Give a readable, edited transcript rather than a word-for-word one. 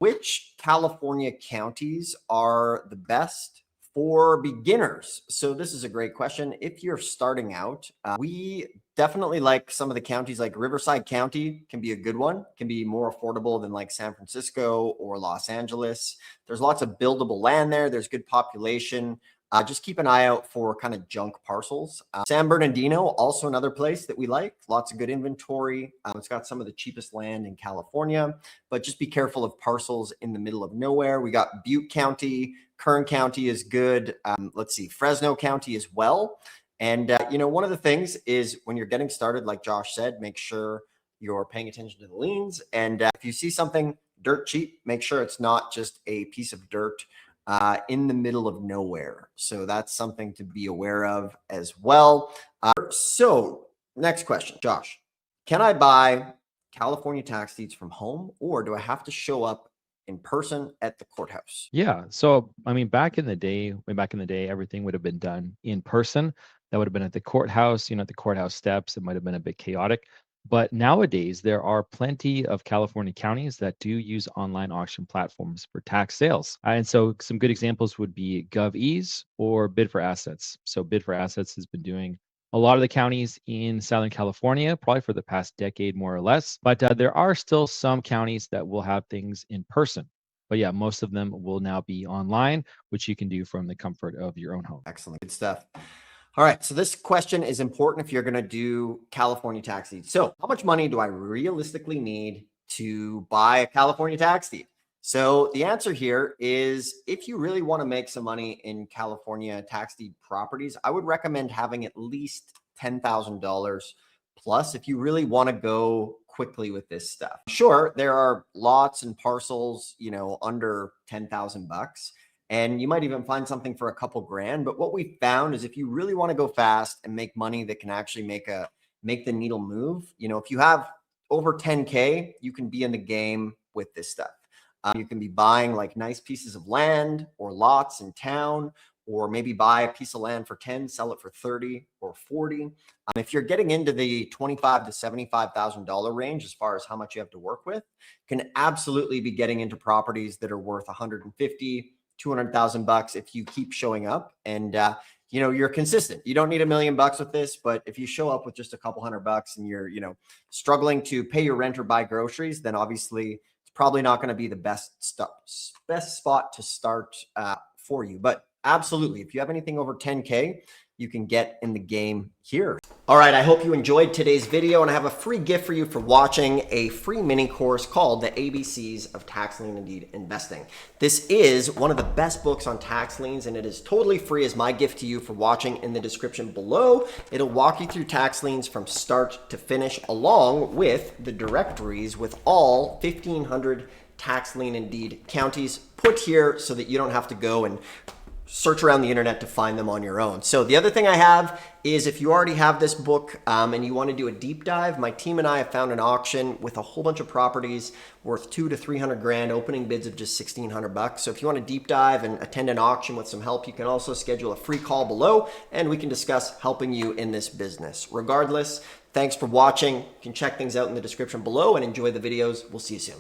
Which California counties are the best for beginners? So this is a great question. If you're starting out, we definitely like some of the counties. Like Riverside County can be a good one, can be more affordable than like San Francisco or Los Angeles. There's lots of buildable land there. There's good population. Just keep an eye out for kind of junk parcels. San Bernardino, also another place that we like. Lots of good inventory. It's got some of the cheapest land in California, but just be careful of parcels in the middle of nowhere. We got Butte County, Kern County is good. Let's see, Fresno County as well. And, one of the things is when you're getting started, like Josh said, make sure you're paying attention to the liens. And if you see something dirt cheap, make sure it's not just a piece of dirt in the middle of nowhere. So that's something to be aware of as well. So next question, Josh, can I buy California tax deeds from home, or do I have to show up in person at the courthouse? Yeah. So, I mean, back in the day, way back in the day, everything would have been done in person. That would have been at the courthouse, at the courthouse steps. It might have been a bit chaotic. But nowadays, there are plenty of California counties that do use online auction platforms for tax sales. And so, some good examples would be GovEase or Bid for Assets. So, Bid for Assets has been doing a lot of the counties in Southern California, probably for the past decade, more or less. But there are still some counties that will have things in person. But yeah, most of them will now be online, which you can do from the comfort of your own home. Excellent. Good stuff. All right. So this question is important if you're going to do California tax deeds. So how much money do I realistically need to buy a California tax deed? So the answer here is if you really want to make some money in California tax deed properties, I would recommend having at least $10,000 plus if you really want to go quickly with this stuff. Sure, there are lots and parcels, under 10,000 bucks. And you might even find something for a couple grand. But what we found is if you really want to go fast and make money that can actually make the needle move, if you have over 10K, you can be in the game with this stuff. You can be buying like nice pieces of land or lots in town, or maybe buy a piece of land for 10, sell it for 30 or 40. If you're getting into the $25,000 to $75,000 range, as far as how much you have to work with, can absolutely be getting into properties that are worth 150, 200,000 bucks if you keep showing up and you're consistent. You don't need $1 million with this, but if you show up with just a couple $100 and you're struggling to pay your rent or buy groceries, then obviously it's probably not going to be the best spot to start for you. But absolutely, if you have anything over 10K, you can get in the game here. All right, I hope you enjoyed today's video, and I have a free gift for you for watching a free mini course called The ABCs of Tax Lien and Deed Investing. This is one of the best books on tax liens, and it is totally free as my gift to you for watching in the description below. It'll walk you through tax liens from start to finish, along with the directories with all 1,500 tax lien and deed counties put here so that you don't have to go and search around the internet to find them on your own. So the other thing I have is if you already have this book and you want to do a deep dive, my team and I have found an auction with a whole bunch of properties worth 200 to 300 grand, opening bids of just 1,600 bucks. So if you want to deep dive and attend an auction with some help, you can also schedule a free call below and we can discuss helping you in this business. Regardless, thanks for watching. You can check things out in the description below and enjoy the videos. We'll see you soon.